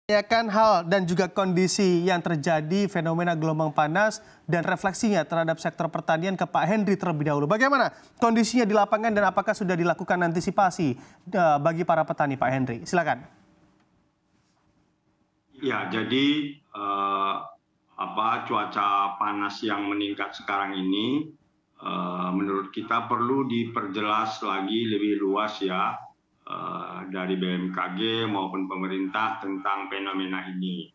Menanyakan hal dan juga kondisi yang terjadi fenomena gelombang panas dan refleksinya terhadap sektor pertanian ke Pak Henry terlebih dahulu. Bagaimana kondisinya di lapangan dan apakah sudah dilakukan antisipasi bagi para petani, Pak Henry? Silakan. Ya, jadi cuaca panas yang meningkat sekarang ini menurut kita perlu diperjelas lagi lebih luas ya dari BMKG maupun pemerintah tentang fenomena ini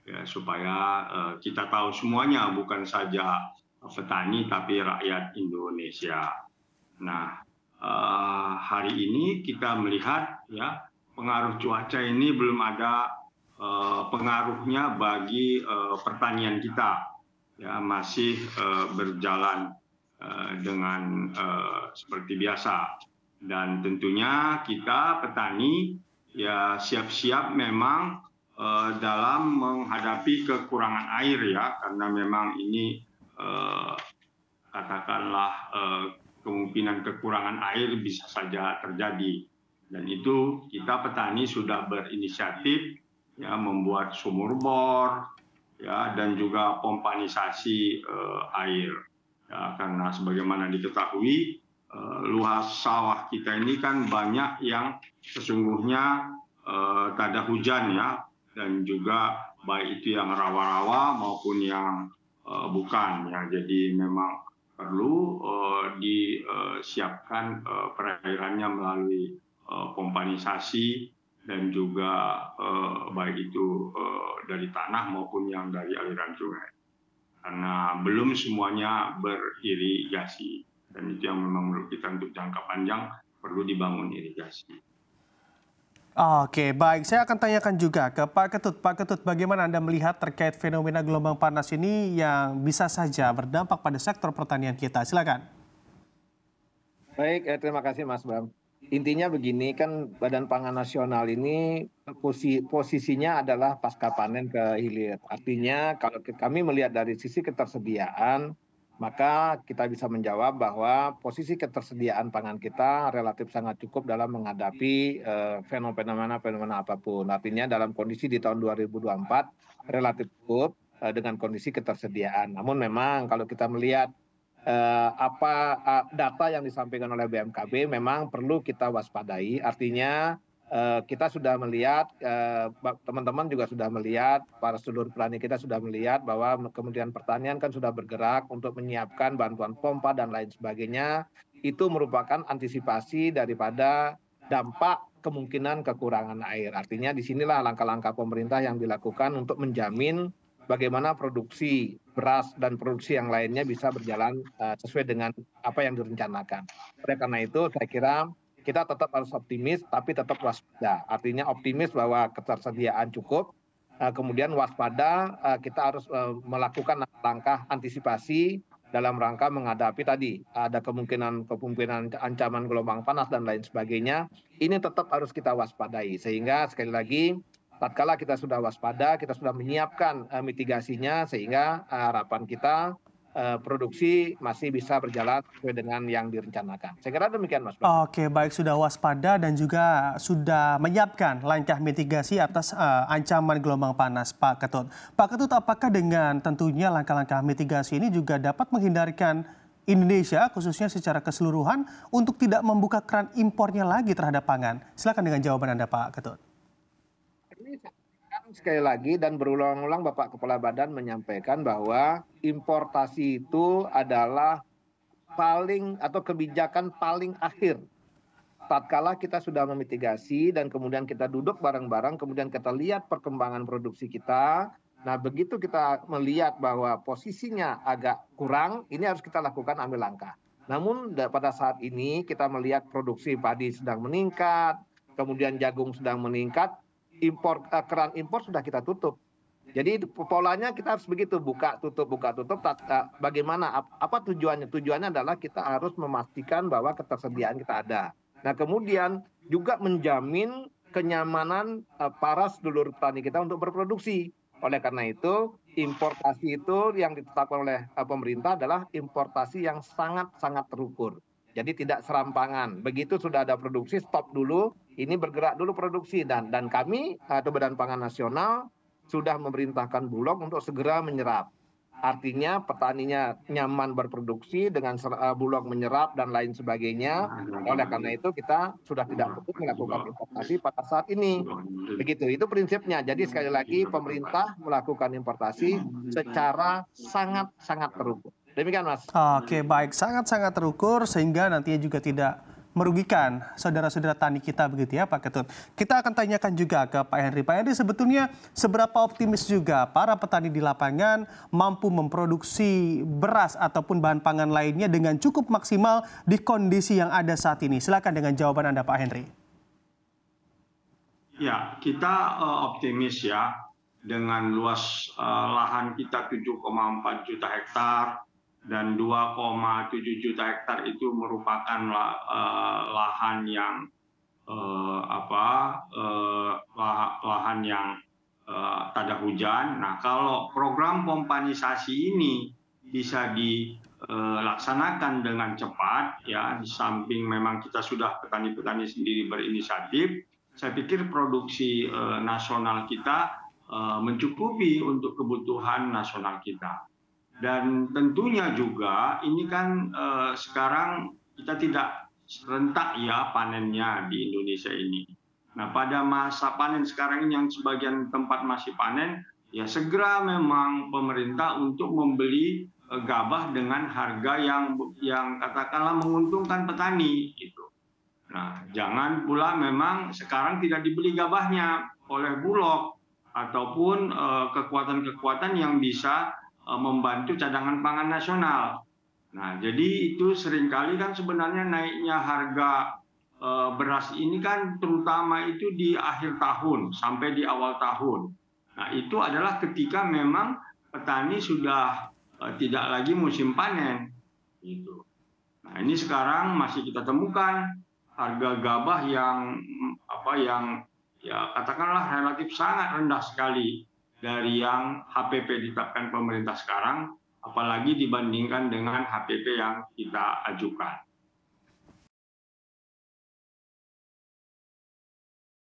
ya, supaya kita tahu semuanya, bukan saja petani tapi rakyat Indonesia. Nah, hari ini kita melihat ya pengaruh cuaca ini belum ada pengaruhnya bagi pertanian kita, ya masih berjalan dengan seperti biasa. Dan tentunya kita petani ya siap-siap memang dalam menghadapi kekurangan air ya, karena memang ini katakanlah kemungkinan kekurangan air bisa saja terjadi. Dan itu kita petani sudah berinisiatif ya membuat sumur bor ya dan juga pompanisasi air. Ya, karena sebagaimana diketahui luas sawah kita ini kan banyak yang sesungguhnya tak ada hujan ya, dan juga baik itu yang rawa-rawa maupun yang bukan ya. Jadi memang perlu disiapkan perairannya melalui pompanisasi dan juga baik itu dari tanah maupun yang dari aliran sungai. Karena belum semuanya beririgasi, dan itu yang memang menurut kita untuk jangka panjang perlu dibangun irigasi. Oke, baik. Saya akan tanyakan juga ke Pak Ketut. Pak Ketut, bagaimana Anda melihat terkait fenomena gelombang panas ini yang bisa saja berdampak pada sektor pertanian kita? Silakan. Baik, terima kasih Mas Bram. Intinya begini, kan Badan Pangan Nasional ini posisinya adalah pasca panen ke hilir. Artinya kalau kami melihat dari sisi ketersediaan, maka kita bisa menjawab bahwa posisi ketersediaan pangan kita relatif sangat cukup dalam menghadapi fenomena apapun. Artinya dalam kondisi di tahun 2024 relatif cukup dengan kondisi ketersediaan. Namun memang kalau kita melihat data yang disampaikan oleh BMKB memang perlu kita waspadai. Artinya kita sudah melihat, teman-teman juga sudah melihat, para seluruh petani kita sudah melihat bahwa Kementerian Pertanian kan sudah bergerak untuk menyiapkan bantuan pompa dan lain sebagainya. Itu merupakan antisipasi daripada dampak kemungkinan kekurangan air. Artinya disinilah langkah-langkah pemerintah yang dilakukan untuk menjamin bagaimana produksi beras dan produksi yang lainnya bisa berjalan sesuai dengan apa yang direncanakan. Oleh karena itu saya kira kita tetap harus optimis tapi tetap waspada. Artinya optimis bahwa ketersediaan cukup, kemudian waspada kita harus melakukan langkah antisipasi dalam rangka menghadapi tadi ada kemungkinan ancaman gelombang panas dan lain sebagainya. Ini tetap harus kita waspadai, sehingga sekali lagi tatkala kita sudah waspada, kita sudah menyiapkan mitigasinya, sehingga harapan kita produksi masih bisa berjalan sesuai dengan yang direncanakan. Saya kira demikian, Mas. Oke, baik, sudah waspada dan juga sudah menyiapkan langkah mitigasi atas ancaman gelombang panas, Pak Ketut. Pak Ketut, apakah dengan tentunya langkah-langkah mitigasi ini juga dapat menghindarkan Indonesia, khususnya secara keseluruhan, untuk tidak membuka keran impornya lagi terhadap pangan? Silakan dengan jawaban Anda, Pak Ketut. Sekali lagi dan berulang-ulang Bapak Kepala Badan menyampaikan bahwa importasi itu adalah kebijakan paling akhir. Tatkala kita sudah memitigasi dan kemudian kita duduk bareng-bareng, kemudian kita lihat perkembangan produksi kita. Nah, begitu kita melihat bahwa posisinya agak kurang, ini harus kita lakukan ambil langkah. Namun pada saat ini kita melihat produksi padi sedang meningkat, kemudian jagung sedang meningkat, keran impor sudah kita tutup. Jadi polanya kita harus begitu, buka tutup. Bagaimana? Apa tujuannya? Tujuannya adalah kita harus memastikan bahwa ketersediaan kita ada. Nah, kemudian juga menjamin kenyamanan para sedulur petani kita untuk berproduksi. Oleh karena itu, importasi itu yang ditetapkan oleh pemerintah adalah importasi yang sangat-sangat terukur. Jadi tidak serampangan. Begitu sudah ada produksi, stop dulu, ini bergerak dulu produksi dan kami atau Badan Pangan Nasional sudah memerintahkan Bulog untuk segera menyerap. Artinya petaninya nyaman berproduksi dengan Bulog menyerap dan lain sebagainya. Oleh karena itu kita sudah tidak perlu melakukan importasi pada saat ini. Begitu, itu prinsipnya. Jadi sekali lagi pemerintah melakukan importasi secara sangat-sangat terukur. Demikian Mas. Oke, baik. Sangat-sangat terukur sehingga nantinya juga tidak merugikan saudara-saudara tani kita begitu ya Pak Ketut. Kita akan tanyakan juga ke Pak Henry. Pak Henry, sebetulnya seberapa optimis juga para petani di lapangan mampu memproduksi beras ataupun bahan pangan lainnya dengan cukup maksimal di kondisi yang ada saat ini? Silakan dengan jawaban Anda Pak Henry. Ya, kita optimis ya dengan luas lahan kita 7,4 juta hektar dan 2,7 juta hektar itu merupakan lahan yang lahan yang tak ada hujan. Nah, kalau program pompanisasi ini bisa dilaksanakan dengan cepat, ya, di samping memang kita sudah petani-petani sendiri berinisiatif, saya pikir produksi nasional kita mencukupi untuk kebutuhan nasional kita. Dan tentunya juga ini kan sekarang kita tidak serentak ya panennya di Indonesia ini. Nah, pada masa panen sekarang ini yang sebagian tempat masih panen, ya segera memang pemerintah untuk membeli gabah dengan harga yang katakanlah menguntungkan petani gitu. Nah, jangan pula memang sekarang tidak dibeli gabahnya oleh Bulog ataupun kekuatan-kekuatan yang bisa membantu cadangan pangan nasional. Nah, jadi itu seringkali kan sebenarnya naiknya harga beras ini kan terutama itu di akhir tahun sampai di awal tahun. Nah, itu adalah ketika memang petani sudah tidak lagi musim panen. Gitu. Nah, ini sekarang masih kita temukan harga gabah yang ya katakanlah relatif sangat rendah sekali dari yang HPP ditetapkan pemerintah sekarang, apalagi dibandingkan dengan HPP yang kita ajukan.